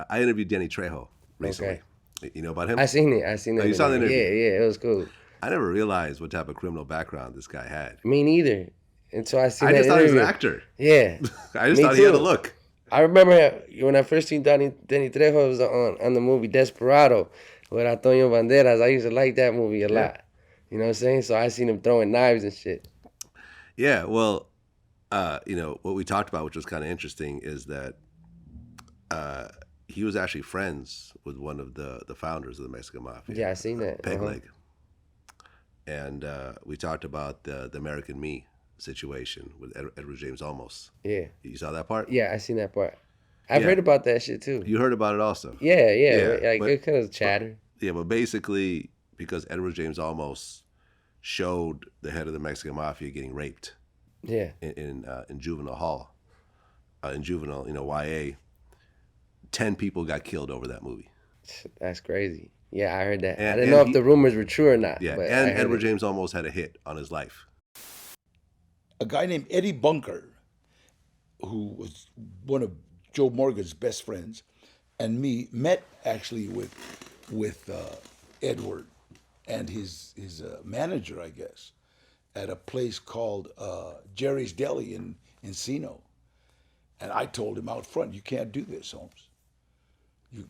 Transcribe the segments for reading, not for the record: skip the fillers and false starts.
I interviewed Danny Trejo recently. Okay. You know about him? I seen it. I seen Oh, it. you saw the Yeah, interview. yeah, it was cool. I never realized what type of criminal background this guy had. Me neither. Until I seen I that just thought he was an interview. actor. Yeah, I just me thought he had a too. look. I remember when I first seen Danny Trejo was on the movie Desperado with Antonio Banderas. I used to like that movie a Yeah. lot. You know what I'm saying? So I seen him throwing knives and shit. Yeah. Well, what we talked about, which was kind of interesting, is that uh, he was actually friends with one of the founders of the Mexican Mafia, Yeah, I seen that. Peg Leg. And we talked about the American Me situation with Edward James Olmos. Yeah. You saw that part? Yeah, I seen that part. I've Yeah. heard about that shit too. You heard about it also? Yeah, yeah. Yeah. Like it kind of But, chatter. yeah, but basically, because Edward James Olmos showed the head of the Mexican Mafia getting raped Yeah. in juvenile hall, in juvenile, YA, 10 people got killed over that movie. That's crazy. Yeah, I heard that. I And, didn't and know if he, the rumors were true or not. yeah, But and I heard Edward it. James almost had a hit on his life. A guy named Eddie Bunker, who was one of Joe Morgan's best friends, and me met actually with Edward and his manager, I guess, at a place called Jerry's Deli in Encino. And I told him out front, "You can't do this, Holmes.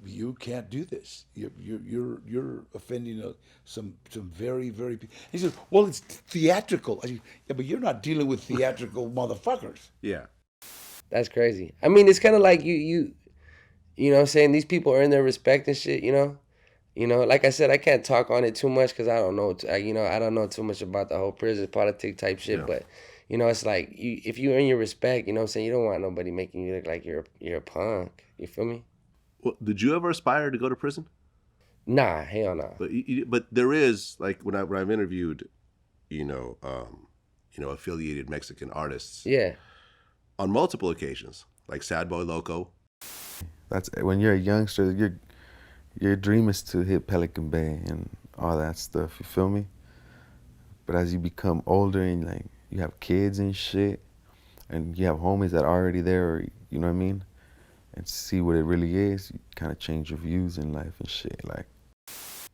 You can't do this. You're offending some very very." He said, "Well, it's theatrical." I said, "Yeah, but you're not dealing with theatrical motherfuckers." Yeah. That's crazy. I mean, it's kind of like you know what I'm saying? These people earn their respect and shit, you know? You know, like I said, I can't talk on it too much because I don't know, I don't know too much about the whole prison politic type shit. Yeah. But, it's like, if you earn your respect, you know what I'm saying? You don't want nobody making you look like you're a punk. You feel me? Well, did you ever aspire to go to prison? Nah, hell no. But there is, like, when I've interviewed, affiliated Mexican artists Yeah. on multiple occasions, like Sad Boy Loco. That's when you're a youngster. Your dream is to hit Pelican Bay and all that stuff. You feel me? But as you become older and like you have kids and shit, and you have homies that are already there, or, you know what I mean, and see what it really is, you kind of change your views in life and shit. Like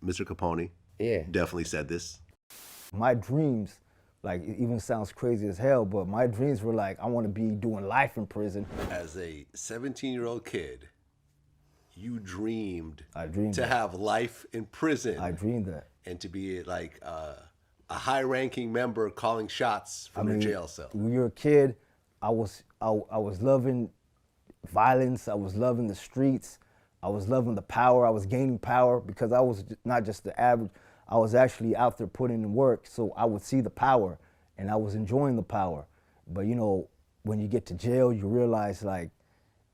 Mr. Capone Yeah. definitely said this. My dreams, like, it even sounds crazy as hell, but my dreams were like, I want to be doing life in prison. As a 17-year-old kid, you dreamed I dreamed to that. have life in prison. I dreamed that. And to be like a high-ranking member calling shots from their jail cell. When you're a kid, I was loving violence. I was loving the streets. I was loving the power. I was gaining power because I was not just the average. I was actually out there putting in work, so I would see the power, and I was enjoying the power. But when you get to jail, you realize like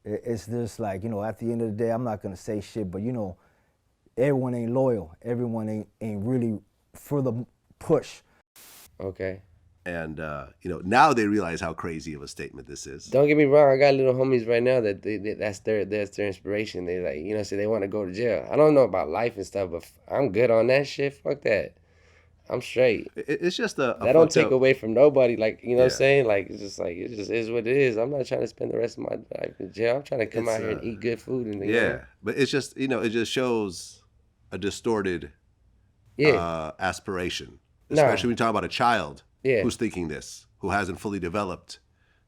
it's just like at the end of the day, I'm not gonna say shit, but everyone ain't loyal. Everyone ain't really for the push. Okay. And, now they realize how crazy of a statement this is. Don't get me wrong. I got little homies right now that's their inspiration. They like, say they want to go to jail. I don't know about life and stuff, but I'm good on that shit. Fuck that. I'm straight. It's just a That don't fucked take up- away from nobody. Like, you know what Yeah. I'm saying? Like, it just is what it is. I'm not trying to spend the rest of my life in jail. I'm trying to come It's, out here and eat good food. And Yeah, but it's just, it just shows a distorted aspiration. Nah. Especially when you talk about a child Yeah. who's thinking this, who hasn't fully developed,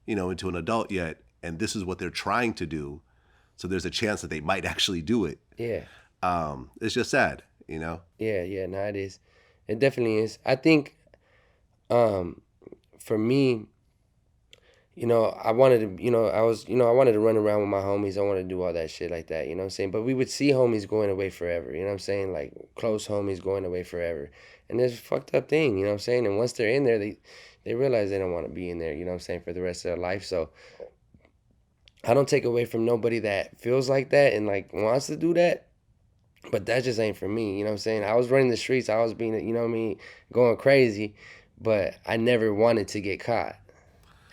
into an adult yet, and this is what they're trying to do. So there's a chance that they might actually do it. Yeah. It's just sad, Yeah, no, it is. It definitely is. I think, for me, I wanted to, I wanted to run around with my homies. I wanted to do all that shit like that, you know what I'm saying? But we would see homies going away forever, you know what I'm saying? Like, close homies going away forever. And it's a fucked up thing, you know what I'm saying? And once they're in there, they realize they don't want to be in there, you know what I'm saying, for the rest of their life. So I don't take away from nobody that feels like that and, like, wants to do that. But that just ain't for me, you know what I'm saying? I was running the streets. I was being, you know what I mean, going crazy. But I never wanted to get caught,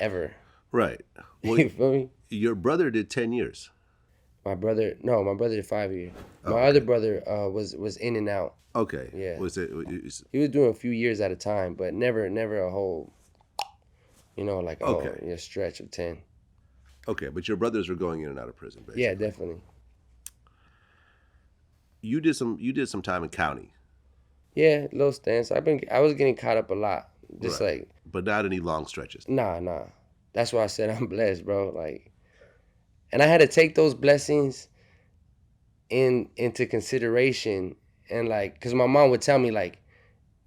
ever. Right. Well, You feel me? your brother did 10 years. My brother did 5 years. My Okay. other brother was in and out. Okay. Yeah. Was He was doing a few years at a time, but never a whole, like Okay. a stretch of 10. okay, but your brothers were going in and out of prison, basically. Yeah, definitely. you did some time in county, Yeah, little stints. I was getting caught up a lot. Just right? like, But not any long stretches. nah. That's why I said I'm blessed, bro. Like, and I had to take those blessings into consideration, and like, cause my mom would tell me like,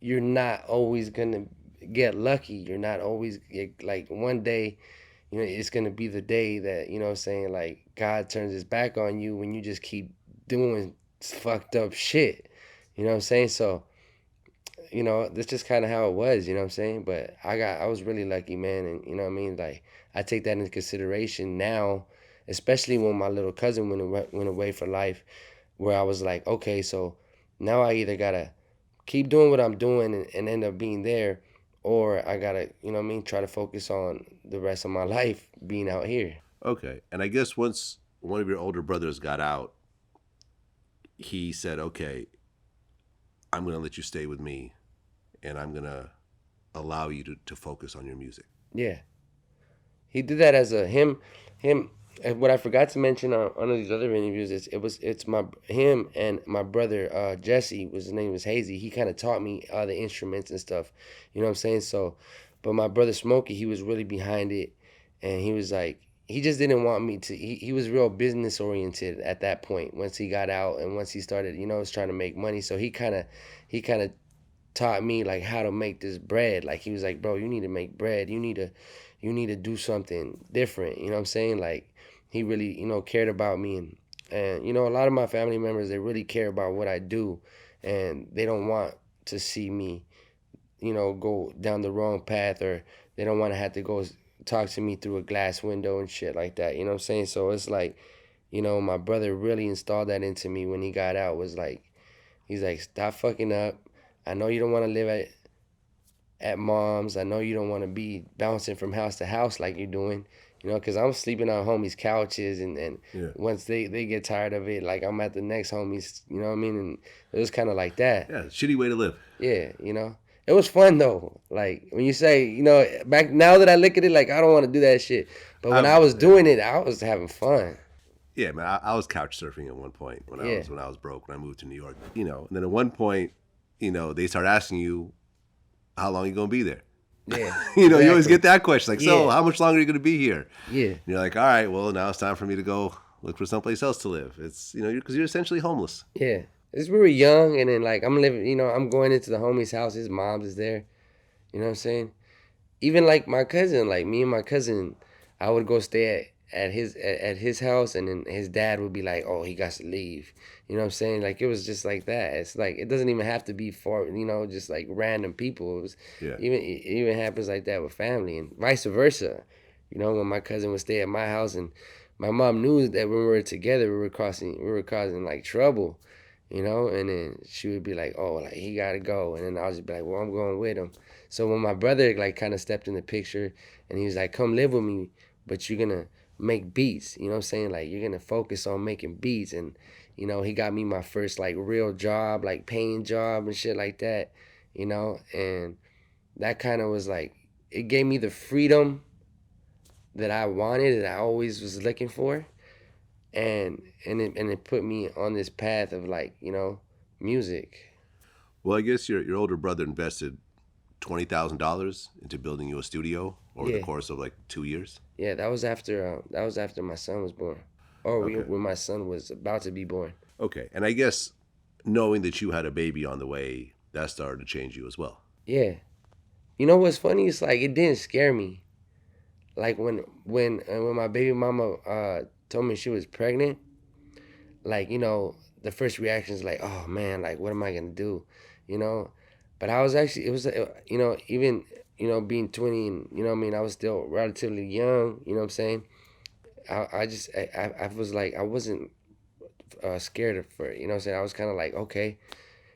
you're not always gonna get lucky. You're not always like, one day, it's gonna be the day that, what I'm saying, like, God turns his back on you when you just keep doing fucked up shit. You know what I'm saying? So, that's just kind of how it was, you know what I'm saying? But I was really lucky, man, and you know what I mean? Like, I take that into consideration now, especially when my little cousin went away for life, where I was like, okay, so now I either gotta keep doing what I'm doing and end up being there, or I gotta, try to focus on the rest of my life being out here. Okay, and I guess once one of your older brothers got out, he said, "Okay, I'm gonna let you stay with me, and I'm gonna allow you to focus on your music." Yeah. He did that as a him. And what I forgot to mention on one of these other interviews is it's my him and my brother Jesse, his name was Hazy. He kind of taught me the instruments and stuff. You know what I'm saying? So, but my brother Smokey, he was really behind it, and he was like, he just didn't want me to. He was real business oriented at that point. Once he got out and once he started, was trying to make money. So he kind of taught me like how to make this bread. Like, he was like, bro, you need to make bread. You need to do something different. You know what I'm saying? Like, he really, cared about me, and a lot of my family members, they really care about what I do, and they don't want to see me, go down the wrong path, or they don't want to have to go talk to me through a glass window and shit like that. You know what I'm saying? So it's like, my brother really installed that into me when he got out. Was like, he's like, stop fucking up. I know you don't want to live at mom's. I know you don't want to be bouncing from house to house like you're doing, because I'm sleeping on homies' couches, and Yeah. once they get tired of it, like, I'm at the next homies, you know what I mean? And it was kind of like that. Yeah, shitty way to live. Yeah, It was fun, though. Like, when you say, back now that I look at it, like, I don't want to do that shit. But when I was doing it, I was having fun. Yeah, man, I was couch surfing at one point when Yeah. I was broke, when I moved to New York, and then at one point, they start asking you, how long are you gonna be there? Yeah. You always exactly. get that question, like, so Yeah. how much longer are you gonna be here? Yeah. And you're like, all right, well, now it's time for me to go look for someplace else to live. It's because you're essentially homeless. Yeah. It's we were young, and then, like, I'm living, I'm going into the homie's house. His mom's is there. You know what I'm saying? Even, like, my cousin, like, me and my cousin, I would go stay at his house, and then his dad would be like, oh, he got to leave. You know what I'm saying? Like, it was just like that. It's like, it doesn't even have to be for, just like random people. It was, Yeah. it even happens like that with family, and vice versa. When my cousin would stay at my house, and my mom knew that when we were together, we were causing like trouble, and then she would be like, oh, like, he gotta go, and then I was just be like, well, I'm going with him. So when my brother, like, kind of stepped in the picture, and he was like, come live with me, but you're gonna make beats, you know what I'm saying? Like, you're gonna focus on making beats. And he got me my first, like, real job, like, paying job and shit like that, and that kind of was like, it gave me the freedom that I wanted, that I always was looking for, and it put me on this path of, like, music. Well, I guess your older brother invested $20,000 into building you a studio over the Yeah. course of like 2 years. Yeah, that was after my son was born, or Okay. when my son was about to be born. Okay, and I guess knowing that you had a baby on the way, that started to change you as well. Yeah. What's funny? It's like, it didn't scare me. Like, when my baby mama told me she was pregnant, like, the first reaction is like, oh man, like, what am I gonna do, But I was actually, it was, even, being 20, and what I mean, I was still relatively young. You know what I'm saying? I was like, I wasn't scared for it. You know what I'm saying? I was kind of like, okay.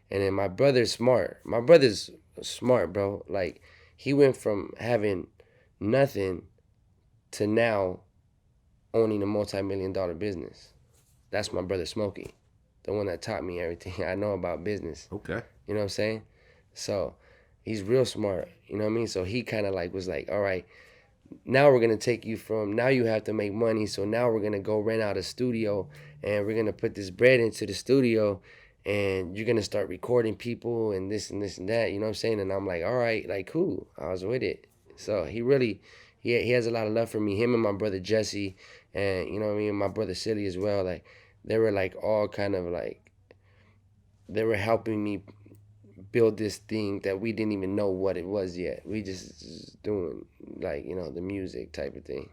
And then my brother's smart. My brother's smart, bro. Like, he went from having nothing to now owning a multi-million-dollar business. That's my brother Smokey, the one that taught me everything I know about business. Okay. You know what I'm saying? So he's real smart. You know what I mean? So he kind of like was like, all right, now we're going to take you from, now you have to make money. So now we're going to go rent out a studio, and we're going to put this bread into the studio, and you're gonna start recording people and this and this and that, you know what I'm saying? And I'm like, all right, like cool. I was with it. So he has a lot of love for me. Him and my brother Jesse, and you know what I mean, my brother Silly as well. Like they were like all kind of like they were helping me build this thing that we didn't even know what it was yet. We just doing like, you know, the music type of thing.